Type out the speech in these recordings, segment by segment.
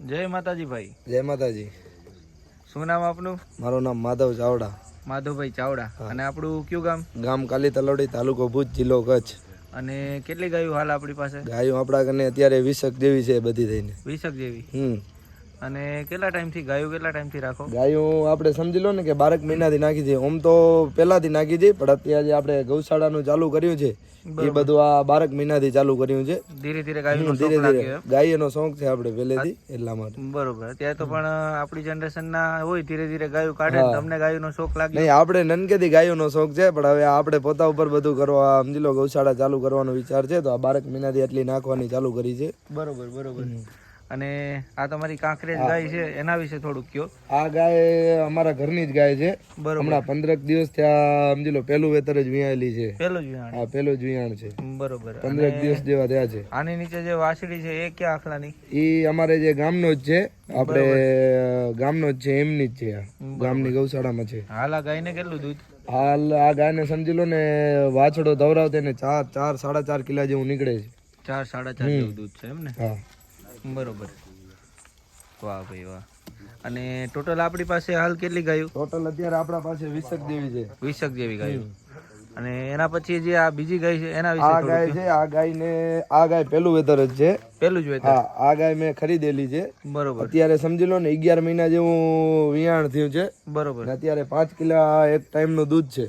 જય માતાજી ભાઈ. જય માતાજી. શું નામ આપનું? મારું નામ માધવ ચાવડા. માધવભાઈ ચાવડા. અને આપણું કયું ગામ? ગામ કાલી તલોડી, તાલુકો ભુજ, જિલ્લો કચ્છ. અને કેટલી ગાયો હાલ આપણી પાસે? ગાયો આપણા કને અત્યારે 20 જેવી છે બધી થઈને. 20 જેવી. અને કેટલા ટાઈમથી રાખો? ગાયો આપણે સમજી લો ને કે 12 મહિનાથી નાખી છે. આમ તો પહેલાથી નાખી છે, પણ અત્યારે આપણે ગૌશાળાનું ચાલુ કર્યું છે એ બધું આ 12 મહિનાથી ચાલુ કર્યું છે. ધીરે ધીરે ગાયનો શોખ છે આપણે પહેલેથી, એટલા માટે. બરોબર. અત્યારે તો પણ આપણી જનરેશન ના હોય, ધીરે ધીરે ગાયો કાઢે. તમને ગાયોનો શોખ લાગ્યો? નહીં, આપણે નનકેથી ગાયોનો શોખ છે, પણ હવે આપણે પોતા ઉપર બધું કરવા સમજી લો ગૌશાળા ચાલુ કરવાનો વિચાર છે, તો આ 12 મહિનાથી એટલી નાખવાની ચાલુ કરી છે. બરોબર. અને આ તમારી કાંકરેજ ગાય છે, એના વિશે થોડુંક કયો. આ ગાય અમારા ઘરની જ ગાય છે. હમણાં 15 દિવસ થયા સમજી લો, પહેલું વેતર જ વિયાયેલી છે. પહેલું જ વિયાણ છે. બરોબર. 15 દિવસ જેવા થયા છે. આની નીચે જે વાછડી છે એ ક્યાં આખલાની? એ અમારે જે ગામનો જ છે, આપણે ગામનો જ છે, એમની જ છે. ગામની ગૌશાળામાં છે. હાલ આ ગાયને કેટલું દૂધ? હાલ આ ગાયને સમજી લો ને, વાછડો ધવરાવતે ને 4-4.5 કિલા જેવું નીકળે છે. 4-4.5 જેવું દૂધ છે એમ ને? હા. બરોબર. વાહ ભાઈ વાહ. અને ટોટલ આપણી પાસે હાલ કેટલી ગાયો? ટોટલ અત્યારે આપણા પાસે 20 જેવી છે. 20 જેવી ગાયો. અને એના પછી જે આ બીજી ગાય છે એના વિશે? આ ગાય છે, આ ગાય પહેલું વેતર જ છે. પહેલું જ વેતર? હા. આ ગાય મેં ખરીદેલી છે. બરોબર. અત્યારે સમજી લો ને 11 મહિના જેવું વિયાણ થયું છે. બરોબર. અત્યારે 5 કિલા એક ટાઈમ નું દૂધ છે.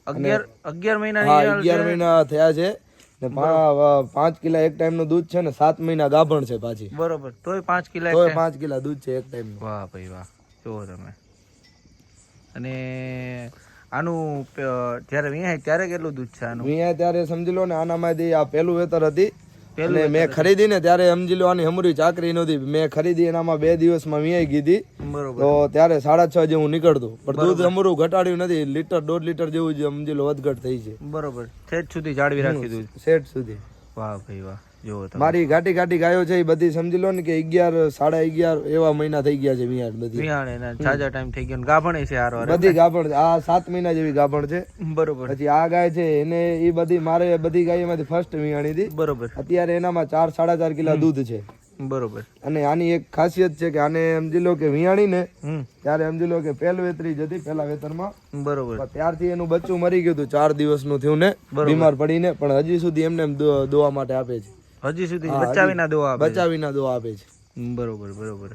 11 મહિના? 11 મહિના થયા છે ને 5 કિલા એક ટાઈમ નું દૂધ છે ને 7 મહિના ગાભણ છે પાછી. બરોબર. તોય 5 કિલા દૂધ છે એક ટાઈમ. વાહ ભાઈ વાહ. જુઓ તમે. અને આનું જ્યારે વિયાય ત્યારે કેટલું દૂધ છે આનું? વિયાય ત્યારે સમજી લો ને આનામાંથી આ પહેલું વેતર હતી. અને મેં ખરીદી ને ત્યારે સમજી લો આની હમરી ચાકરી નહોતી. મેં ખરીદી એનામાં 2 દિવસમાં વિયાઈ ગઈ. બરોબર. તો ત્યારે 6.5 જેવું નીકળતું, પણ દૂધ અમરું ઘટાડ્યું નથી. લીટર 1.5 લીટર જેવું જ સમજી લો વધઘટ થઈ છે. બરોબર. સેટ સુધી જાળવી રાખી દૂધ. સેટ સુધી. વાહ ભાઈ વાહ. જો મારી ઘાટી ગાયો છે એ બધી સમજી લો ને કે 11-11.5 એવા મહિના થઈ ગયા છે વિયાણ. બધી વિયાણ એના જાજા ટાઈમ થઈ ગયો. ગાભણ છે હારવાર? બધી ગાભણ. આ 7 મહિના જેવી ગાભણ છે. બરોબર. પછી આ ગાય છે એને એ બધી મારે બધી ગાયોમાંથી ફર્સ્ટ વિયાણી હતી. બરોબર. અત્યારે એનામાં 4-4.5 કિલા દૂધ છે. બરોબર. અને આની એક ખાસિયત છે કે આને સમજી લો કે વિયાણી ને ત્યારે સમજી લો કે પહેલ વેતરી જ હતી, પહેલા વેતરમાં. બરોબર. ત્યારથી એનું બચ્ચું મરી ગયું હતું 4 દિવસનું થયું ને, બીમાર પડીને. પણ હજી સુધી એમને દોવા માટે આપે છે. હજી સુધી બચાવીના દોવા આપે છે. બરોબર.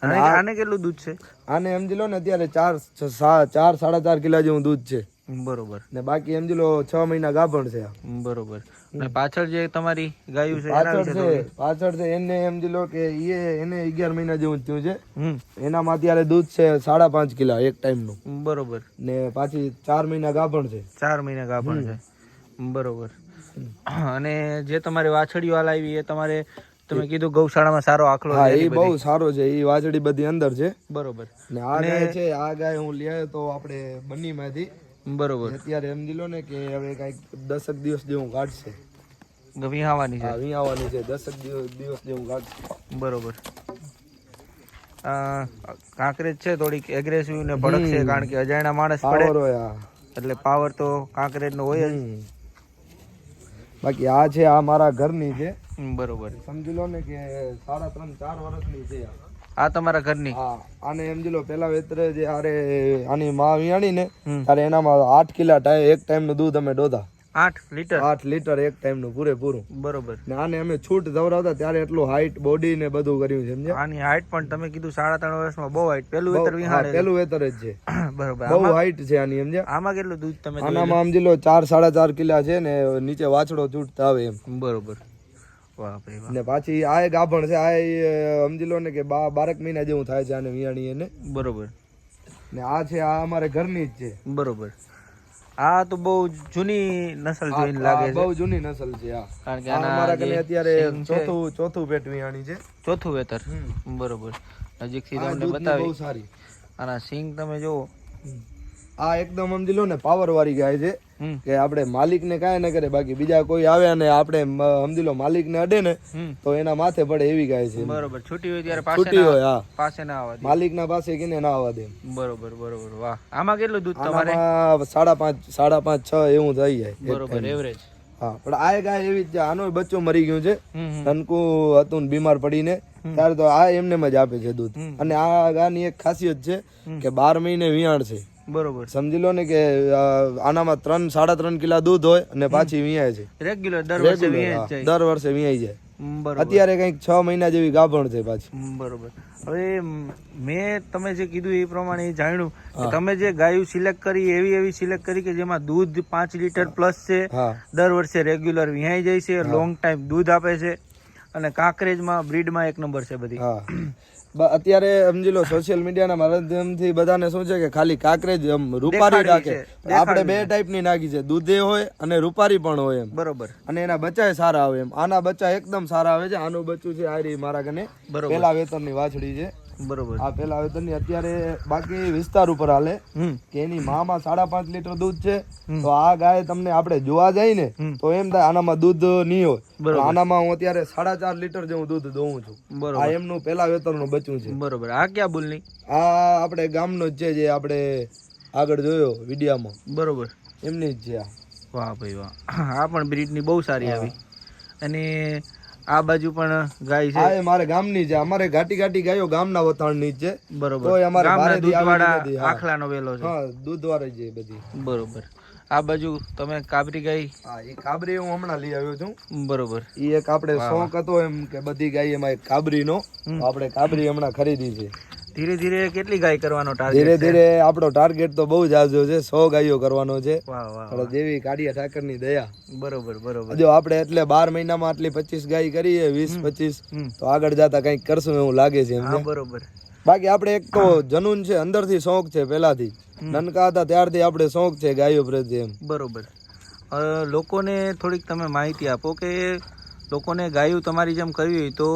અને આને કેટલું દૂધ છે? આને સમજી લો ને અત્યારે 4-4.5 કિલા જેવું દૂધ છે. બરોબર. ને બાકી સમજી લો 6 મહિના ગાભણ છે. બરોબર. અને પાછળ જે તમારી ગાયું છે પાછળ છે એને સમજી લો કે એને 11 મહિના જેવું થયું છે. એનામાં અત્યારે દૂધ છે 5.5 કિલા એક ટાઈમ નું. બરોબર. ને પાછી 4 મહિના ગાભણ છે. 4 મહિના ગાભણ છે. બરોબર. અને જે તમારી વાછડીઓ હાલ આવી એ તમે કીધું ગૌશાળામાં સારો આખલો? હા, એ બહુ સારો છે. એ વાછડી બધી અંદર છે. બરોબર. ને આ ગાય છે, આ ગાય હું લઈ આવ્યો તો આપણે બન્નીમાંથી. બરોબર. અત્યારે સમજી લો ને કે હવે કઈક 10 દિવસ જેવું કાઢશે. વિહાવાની છે? વિહાવાની છે. 10 દિવસ જેવું કાઢશે. બરોબર. કાંકરેજ છે થોડીક એગ્રેસિવ ને ભડક છે, કારણ કે અજાણ્યા માણસ પડે એટલે પાવર તો કાંકરેજ નો હોય જ. બાકી આ છે, આ મારા ઘરની છે. બરોબર. સમજી લો ને કે 3.5-4 વર્ષની છે. આ તમારા ઘરની? હા. આને સમજી લો પેલા વેતરે જે આની માં વિયાણી ને ત્યારે એનામાં 8 કિલા એક ટાઈમ નું દૂધ અમે દોધા. 8 લીટર એક ટાઈમ નું પૂરેપૂરું. બરોબર. ને આને અમે છૂટ ધવરાવતા ત્યારે એટલું હાઈટ બોડી ને બધું કર્યું છે. સમજ્યા? આની હાઈટ પણ તમે કીધું 3.5 વર્ષમાં બહુ હાઈટ. પહેલું વેતર વિહાણે? પહેલું વેતર જ છે. બરોબર. બહુ હાઈટ છે આની. સમજ્યા? આમાં કેટલું દૂધ તમે? આનામાં સમજી લો 4-4.5 કિલા છે ને નીચે વાછડો છૂટતા આવે એમ. બરોબર. વાહ ભાઈ વાહ. ને પાછી આ ગાભણ છે. આ સમજી લો ને કે 12 મહિના જેવું થાય છે આને વિયાણી એને. બરોબર. ને આ છે, આ અમારે ઘરની જ છે. બરોબર. આ તો બહુ જૂની નસલ જોઈને લાગે છે. બહુ જૂની નસલ છે. કારણ કે અમારા ઘરે અત્યારે ચોથું પેટ વિયાણી છે. ચોથું વેતર. બરોબર. નજીકથી તમને બતાવી. બહુ સારી. આના સિંગ તમે જુઓ. આ એકદમ સમજી લો ને પાવર વાળી ગાય છે કે આપણે માલિક ને કાંઈ ન કરે, બાકી બીજા કોઈ આવે અને આપણે સમજી લો માલિક ને અડે ને તો એના માથે પડે એવી ગાય છે. બરોબર. છૂટી હોય ત્યારે પાસે ના આવવા દે. માલિક ના પાસે કિને ના આવવા દે. બરોબર. વાહ. આમાં કેટલું દૂધ તમારે? 5.5-6 એવું થઈ જાય. બરોબર. એવરેજ. હા. પણ આ ગાય એવી જ છે. આનો બચ્ચો મરી ગયું છે. તનકુ હતું બીમાર પડીને. ત્યારે તો આ એમને જ આપે છે દૂધ. અને આ ગાયની એક ખાસિયત છે કે 12 મહિને વિયાણ છે. બરોબર, સમજી લો ને કે આનામાં 3-3.5 કિલો દૂધ હોય અને પાછી વિયાય છે રેગ્યુલર દર વર્ષે વિયાઈ જાય. બરોબર, અત્યારે કંઈક 6 મહિના જેવી ગાભણ છે પાછી. બરોબર. હવે મેં તમે જે કીધું એ પ્રમાણે જાણ્યું કે તમે જે ગાયું સિલેક્ટ કરી એવી સિલેક્ટ કરી કે જેમાં દૂધ 5 લીટર પ્લસ છે, દર વર્ષે રેગ્યુલર વિયાઈ જાય છે, લોંગ ટાઈમ દૂધ આપે છે અને કાંકરેજમાં બ્રીડમાં એક નંબર છે બધી. અત્યારે સમજી લો સોશિયલ મીડિયાના માધ્યમથી બધાને શું છે કે ખાલી કાંકરેજ રૂપારી રાખે, આપણે 2 ટાઈપની નાખી છે, દૂધે હોય અને રૂપારી પણ હોય એમ. બરોબર. અને એના બચ્ચા સારા આવે એમ. આના બચ્ચા એકદમ સારા આવે છે. આનું બચ્ચું છે આ મારા કને પેલા વેતરની વાછડી છે. બરોબર. આ પેલા વેતરની અત્યારે બાકી વિસ્તાર ઉપર હાલે કે એની મામાં 5.5 લીટર દૂધ છે. તો આ ગાય તમને આપણે જોવા જાય ને તો એમ થાય આનામાં દૂધ નહીં હોય. આનામાં હું અત્યારે 4.5 લીટર જેવું દૂધ દઉં છું. આ એમનું પેલા વેતરનું બચ્ચું છે. બરોબર. આ ક્યાં બોલની? આ આપણે ગામનો જ છે, જે આપણે આગળ જોયો વિડીયામાં. બરોબર, એમની જ છે આ. વાહ ભાઈ વાહ. આ પણ બ્રીડની બહુ સારી આવી. અને આ બાજુ પણ ગાય છે. આ મારે ગામની છે. અમારે ઘાટી ગાયો ગામના વથાણની જ છે. બરોબર. તો અમારે બારેથી દૂધવાળા આખલાનો વેલો છે. હા, દૂધવાળી છે બધી. બરોબર. આ બાજુ તમે કાબરી ગાય? હા, એ કાબરી હું હમણાં લઈ આવ્યો છું. બરોબર. એ એક આપણે શોખ હતો એમ કે બધી ગાય એમાં એક કાબરીનો, આપણે કાબરી હમણાં ખરીદી છે. ધીરે ધીરે કેટલી ગાય કરવાનો ટાર્ગેટ? ધીરે ધીરે આપણો ટાર્ગેટ તો બહુ જાજો છે. 100 ગાયો કરવાનો છે. વાહ વાહ. દેવી કાળિયા ઠાકરની દયા. બરોબર, બરોબર. જો આપણે એટલે 12 મહિનામાં આટલી 25 ગાય કરીએ, 20-25, તો આગળ જતા કંઈક કરશું એવું લાગે છે. હા, બરોબર. બાકી આપણે એક તો જનૂન છે, અંદરથી શોખ છે, પેલાથી નનકા હતા ત્યારથી આપણે શોખ છે ગાયો પ્રત્યે એમ. બરોબર. લોકોને થોડીક તમે માહિતી આપો કે લોકોને ગાયું તમારી જેમ કરવી હોય તો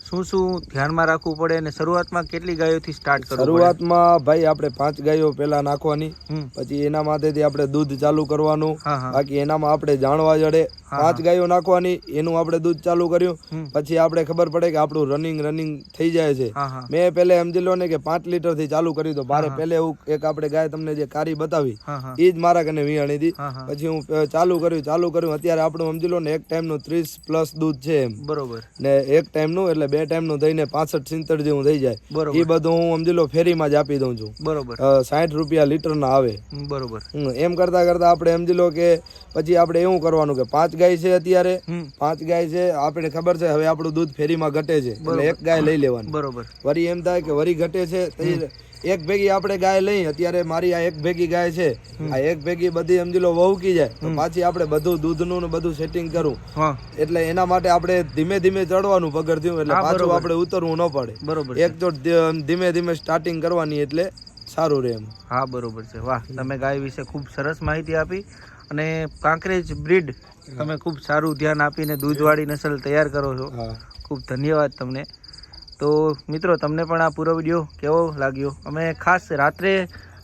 શું ધ્યાનમાં રાખવું પડે અને શરૂઆતમાં કેટલી ગાયોથી સ્ટાર્ટ કરવું? શરૂઆતમાં ભાઈ આપણે 5 ગાયો પેલા નાખવાની, પછી એના માથેથી આપણે દૂધ ચાલુ કરવાનું. બાકી એનામાં આપણે જાણવા જડે 5 ગાયો નાખવાની, એનું આપણે દૂધ ચાલુ કર્યું, પછી આપણે ખબર પડે કે આપણું રનિંગ થઈ જાય છે. મેં પહેલે સમજી લો ને કે 5 લીટર થી ચાલુ કર્યું તો મારે પહેલે એક આપણે ગાય તમને જે કારી બતાવી એ જ મારા કને વિયાણી હતી. પછી હું ચાલુ કર્યું અત્યારે આપણું સમજી લો ને એક ટાઈમ નું 30+ દૂધ છે એમ. બરોબર. ને એક ટાઈમ નું એટલે 2 ટાઈમ નું થઈને 65-70 જેવું થઈ જાય. એ બધું હું સમજી લો ફેરીમાં જ આપી દઉં છું. બરોબર. 60 રૂપિયા લીટર ના આવે. બરોબર. એમ કરતા આપણે સમજી લો કે પછી આપણે એવું કરવાનું કે 5 ગાય છે અત્યારે, 5 ગાય છે, આપણે ખબર છે હવે આપણું દૂધ ફેરીમાં ઘટે છે એટલે એક ગાય લઈ લેવાની. બરોબર. વરી એમ થાય કે વરી ઘટે છે તો એક ભેગી આપણે ગાય લઈ. અત્યારે મારી આ એક ભેગી ગાય છે, આ એક ભેગી બધી સમજી લો વહુકી જાય તો પાછી આપણે બધું દૂધનું ને બધું સેટિંગ કરું. એટલે એના માટે આપણે ધીમે ધીમે ચડવાનું પગથિયું, એટલે પાછું આપણે ઉતરવું ન પડે. બરોબર. એક તો ધીમે ધીમે સ્ટાર્ટિંગ કરવાની એટલે સારું રહે એમ. હા, બરોબર છે. વાહ, તમે ગાય વિશે ખૂબ સરસ માહિતી આપી અને કાંકરેજ બ્રીડ તમે ખૂબ સારું ધ્યાન આપીને દૂધવાળી નસલ તૈયાર કરો છો. ખૂબ ધન્યવાદ તમને. તો મિત્રો, તમને પણ આ પૂરો વિડીયો કેવો લાગ્યો? અમે ખાસ રાત્રે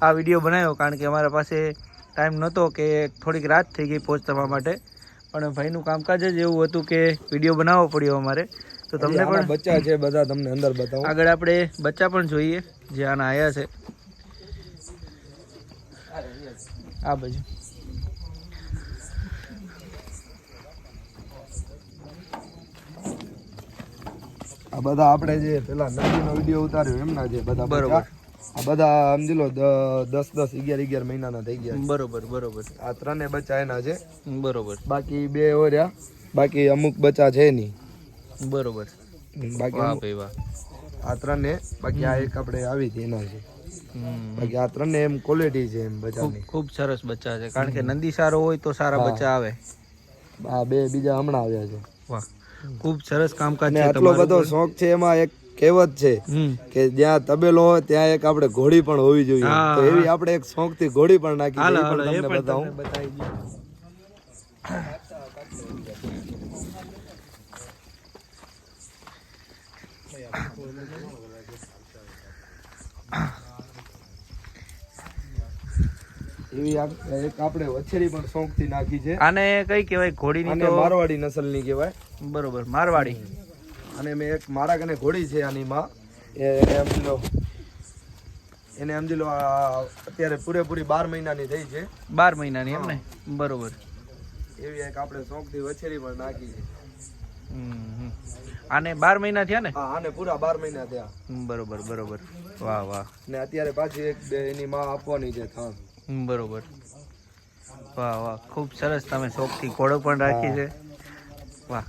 આ વિડીયો બનાવ્યો કારણ કે અમારા પાસે ટાઈમ નહોતો, કે થોડીક રાત થઈ ગઈ પોસ્ટ થવા માટે, પણ ભાઈનું કામકાજ જ એવું હતું કે વિડીયો બનાવવો પડ્યો અમારે. તો તમને પણ બચ્ચા છે બધા તમને અંદર બતાવો. આગળ આપણે બચ્ચા પણ જોઈએ જે આના આયા છે. આ બાજુ આ બધા આપણે જે પેલા નદીનો વિડીયો ઉતાર્યો એમના જે બધા. બરોબર. આ બધા સમજી લો 10-10, 11-11 મહિનાના થઈ ગયા. બરોબર. બરોબર. આ 3 બચ્ચા એના છે. બરોબર. બાકી 2 ઓર્યા, બાકી અમુક બચ્ચા છે નહીં. બરોબર. બાકી વાહ ભાઈ વાહ. આ 3 બાકી આ એક આપણે આવી હતી એના છે. બાકી આ 3 એમ ક્વોલિટી છે એમ બચ્ચાની. ખૂબ સરસ બચ્ચા છે કારણ કે નંદી સારો હોય તો સારા બચ્ચા આવે. આ 2 બીજા હમણાં આવ્યા છે. વાહ, ખૂબ સરસ કામકાજ છે. આટલો બધો શોખ છે. એમાં એક કહેવત છે કે જ્યાં તબેલો હોય ત્યાં એક આપણે ઘોડી પણ હોવી જોઈએ. તો એવી આપણે એક શોખ થી ઘોડી પણ નાખી છે, એ પણ તમને બતાવું. એવી એક આપણે વછેરી પણ શોખ થી નાખી છે. આને કઈ કહેવાય? ઘોડીની તો મારવાડી નસલની કહેવાય. બરોબર, મારવાડી. અને મેં એક મારા કને ઘોડી છે આની માં, એને સમજી લો અત્યારે પૂરેપૂરી 12 મહિનાની થઈ છે. 12 મહિનાની એમ ને? બરોબર. એવી એક આપણે શોખ થી વછેરી પણ નાખી છે. આને 12 મહિના થયા ને? હા, આને પૂરા 12 મહિના થયા. બરોબર બરોબર. વાહ વાહ. ને અત્યારે પાછી એક એની માં આપવાની છે થાણ. બરોબર. વાહ વાહ, ખૂબ સરસ. તમે શોખથી ઘોડો પણ રાખી છે. વાહ.